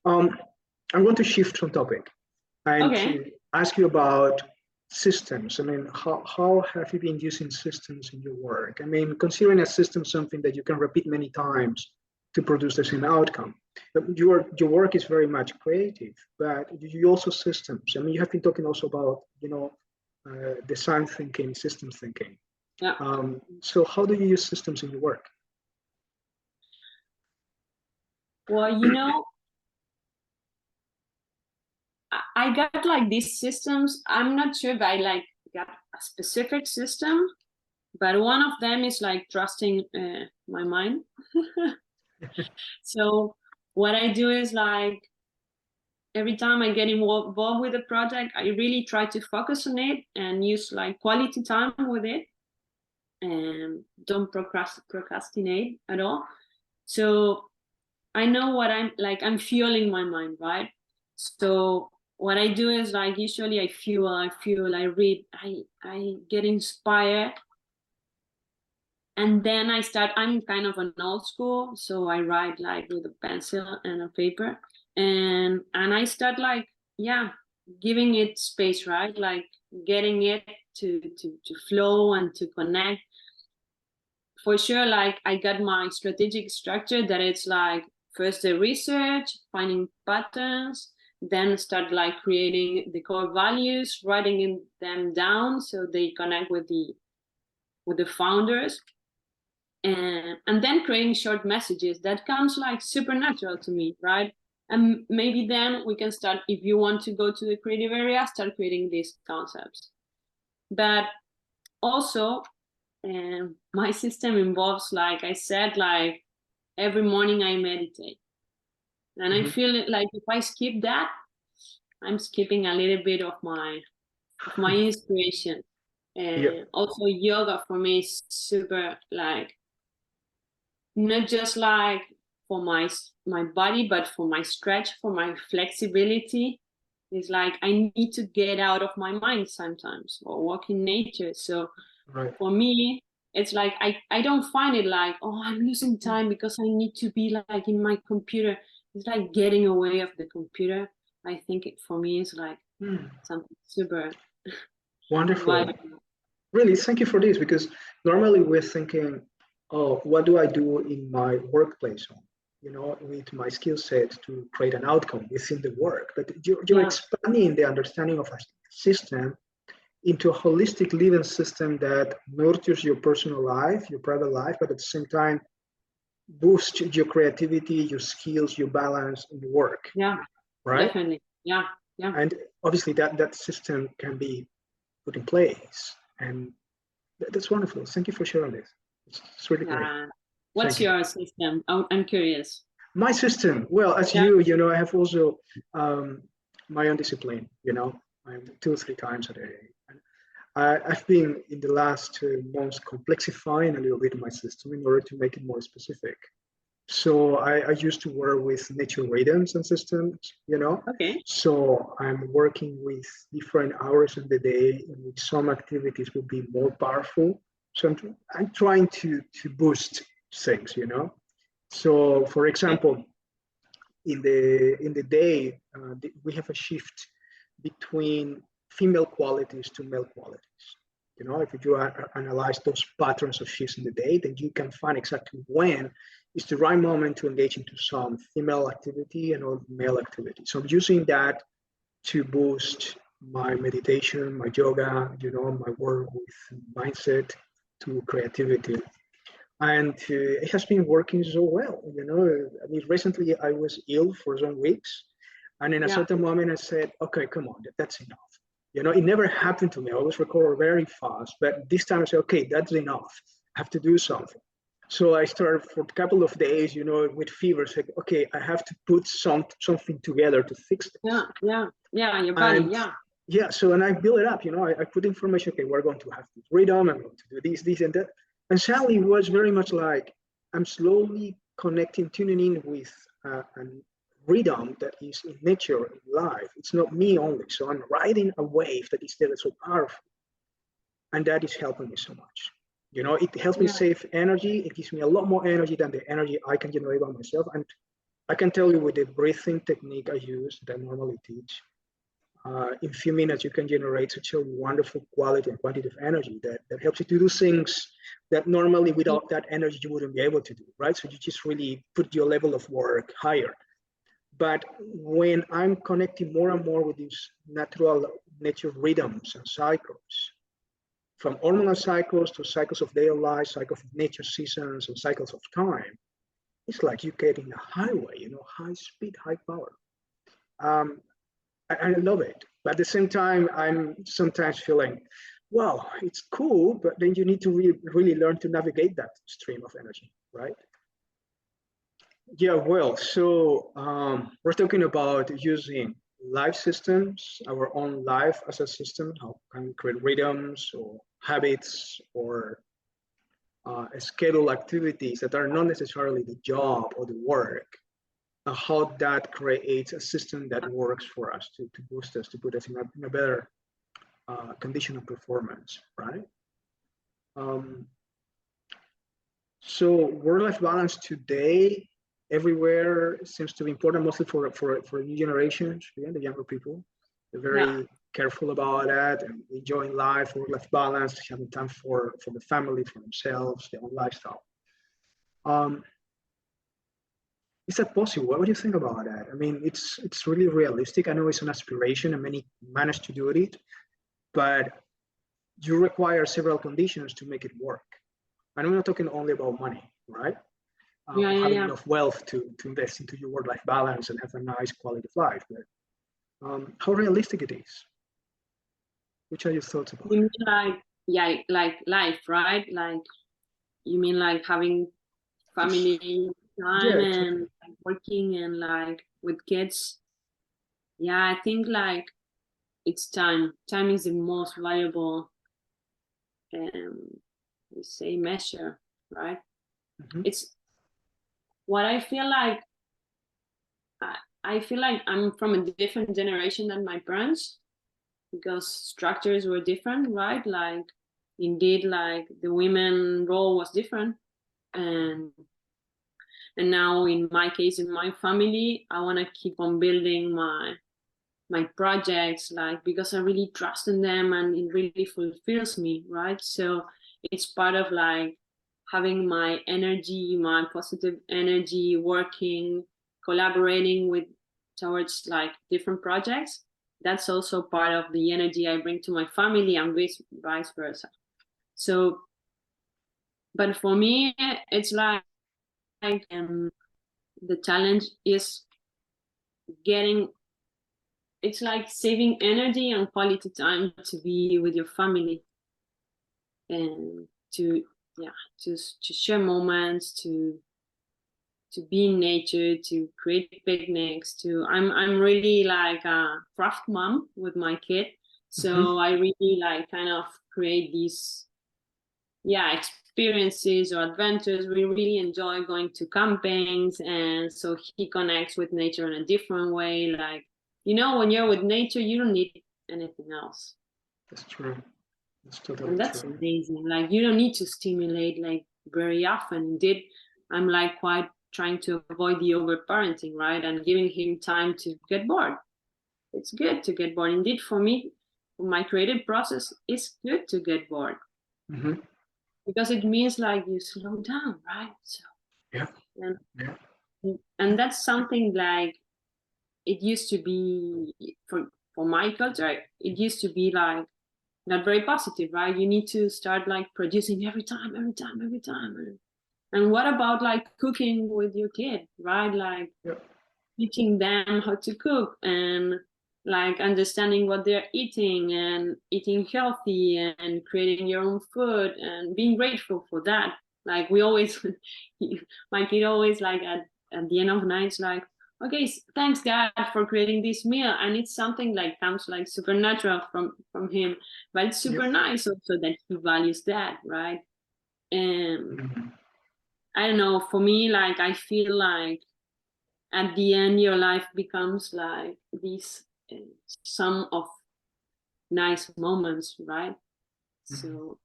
Um, I'm going to shift from topic and Okay. to ask you about systems. I mean, how have you been using systems in your work? I mean, considering a system something that you can repeat many times to produce the same outcome. But your work is very much creative, but you also systems. I mean, you have been talking also about, design thinking, systems thinking. Yeah. So how do you use systems in your work? Well, I got like these systems. I'm not sure if I like got a specific system, but one of them is like trusting my mind. So what I do is like every time I get involved with a project, I really try to focus on it and use like quality time with it and don't procrastinate at all. So I know what I'm fueling my mind, right? So what I do is like usually I read, I get inspired, and then I'm kind of an old school, so I write like with a pencil and a paper, and I start like, yeah, giving it space, right? Like getting it to flow and to connect. For sure, like I got my strategic structure that it's like first the research, finding patterns, then start like creating the core values, them down so they connect with the founders, and then creating short messages that comes like supernatural to me, right? And maybe then we can start, if you want to go to the creative area, start creating these concepts. But also, my system involves, like I said, like every morning I meditate, and I feel it like if I skip that, I'm skipping a little bit of my inspiration. Yeah. And also yoga for me is super, like not just like for my body, but for my stretch, for my flexibility. It's like I need to get out of my mind sometimes or walk in nature. So Right. for me, it's like I don't find it like, oh, I'm losing time because I need to be like in my computer. It's like getting away of the computer. I think for me is like something super Wonderful. vital. Really, thank you for this because normally we're thinking, oh, what do I do in my workplace? With my skill set to create an outcome within the work. But you're Yeah, expanding the understanding of a system into a holistic living system that nurtures your personal life, your private life, but at the same time boosts your creativity, your skills, your balance in the work, yeah, right? definitely. Yeah, yeah. And obviously that system can be put in place. And that's wonderful. Thank you for sharing this. It's really great. Yeah. What's Thank you. your system? I'm curious. My system, well, as Yeah. I have also my own discipline. I'm 2 or 3 times a day. And I've been in the last 2 months complexifying a little bit my system in order to make it more specific. So I used to work with nature rhythms and systems. Okay. So I'm working with different hours of the day in which some activities will be more powerful. So I'm trying to boost things. So for Okay. example, in the day, we have a shift between female qualities to male qualities. If you analyze those patterns of shifts in the day, then you can find exactly when is the right moment to engage into some female activity and or male activity. So I'm using that to boost my meditation, my yoga, my work with mindset to creativity. And it has been working so well. I mean, recently I was ill for some weeks, and in a Yeah. certain moment I said, okay, come on, that's enough. It never happened to me. I always recover very fast, but this time I said, okay, that's enough. I have to do something. So I started for a couple of days, with fever, said, okay, I have to put something together to fix Yeah. this. Yeah. Yeah. Your body. And Yeah. yeah, so and I built it up. I put information. Okay, we're going to have this rhythm. I'm going to do this, and that. And suddenly, it was very much like I'm slowly connecting, tuning in with a rhythm that is in nature, in life. It's not me only. So I'm riding a wave that is there so powerful, and that is helping me so much. It helps me Yeah. save energy. It gives me a lot more energy than the energy I can generate by myself, and I can tell you with the breathing technique I use, that I normally teach, in a few minutes, you can generate such a wonderful quality and quantity of energy that helps you to do things that normally without that energy you wouldn't be able to do, right? So you just really put your level of work higher. But when I'm connecting more and more with these natural nature rhythms and cycles, from hormonal cycles to cycles of daily life, cycles of nature seasons, and cycles of time, it's like you getting a highway, high speed, high power. I love it. But at the same time, I'm sometimes feeling, well, it's cool, but then you need to really learn to navigate that stream of energy, right? Yeah, well, so we're talking about using life systems, our own life as a system, how can we create rhythms or habits or schedule activities that are not necessarily the job or the work, how that creates a system that works for us to boost us, to put us in a better condition of performance, right? So work-life balance today, everywhere seems to be important, mostly for new generations, again, the younger people. They're very careful about that and enjoying life, work-life balance, having time for the family, for themselves, their own lifestyle. Is that possible? What do you think about that? I mean, it's really realistic. I know it's an aspiration and many manage to do it, but you require several conditions to make it work. And I'm not talking only about money, right? Having enough wealth to invest into your work-life balance and have a nice quality of life. But how realistic it is? Which are your thoughts about it? You mean like life, right? Like, you mean like having family time and like working and like with kids? Yeah, I think like it's time. Time is the most valuable, we say, measure, right? Mm-hmm. It's what I feel like. I feel like I'm from a different generation than my parents because structures were different, right? Like, indeed, like the women role was different, and now in my case, in my family, I want to keep on building my projects, like, because I really trust in them and it really fulfills me, right? So it's part of like having my energy, my positive energy, working, collaborating with towards like different projects. That's also part of the energy I bring to my family and vice versa. So, but for me, it's like the challenge is getting, it's like saving energy and quality time to be with your family and to share moments, to be in nature, to create picnics, I'm really like a craft mom with my kid. So I really like kind of create these experiences or adventures. We really enjoy going to campings, and so he connects with nature in a different way. Like, when you're with nature, you don't need anything else. That's true. That's totally And that's true. amazing. Like, you don't need to stimulate like very often. Indeed, I'm like quite trying to avoid the overparenting, right? And giving him time to get bored. It's good to get bored. Indeed, for me, for my creative process, it's good to get bored. Mm-hmm. Because it means like you slow down, right? So and that's something like it used to be for my culture. It used to be like not very positive, right? You need to start like producing every time. And what about like cooking with your kid, right? Like teaching them how to cook and like understanding what they're eating and eating healthy and creating your own food and being grateful for that. Like, we always, my kid always like at the end of nights, like, okay, thanks God for creating this meal. And it's something like comes like supernatural from him, but it's super nice also that he values that, right? And I don't know, for me, like, I feel like at the end your life becomes like this sum of nice moments, right? So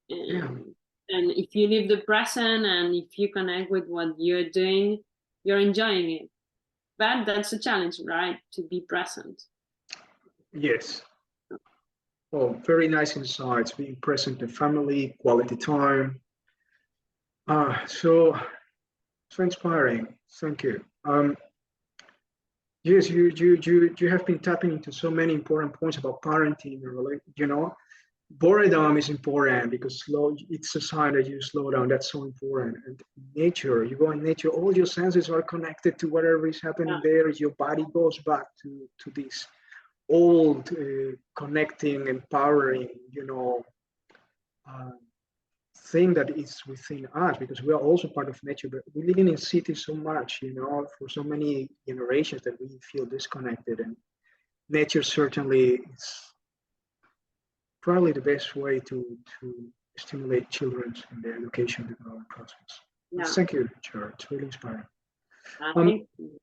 and if you live the present and if you connect with what you're doing, you're enjoying it. but that's a challenge, right? To be present. Yes. Oh, very nice insights. Being present in family, quality time. So inspiring. Thank you. Yes, you have been tapping into so many important points about parenting. You know, boredom is important because it's a sign that you slow down. That's so important. And nature, you go in nature, all your senses are connected to whatever is happening there. Your body goes back to this old connecting, empowering, uh, thing that is within us, because we are also part of nature, but we live in cities so much, for so many generations that we feel disconnected. And nature certainly is probably the best way to stimulate children in their education development process. Yeah. Thank you, Char. It's really inspiring. Thank you.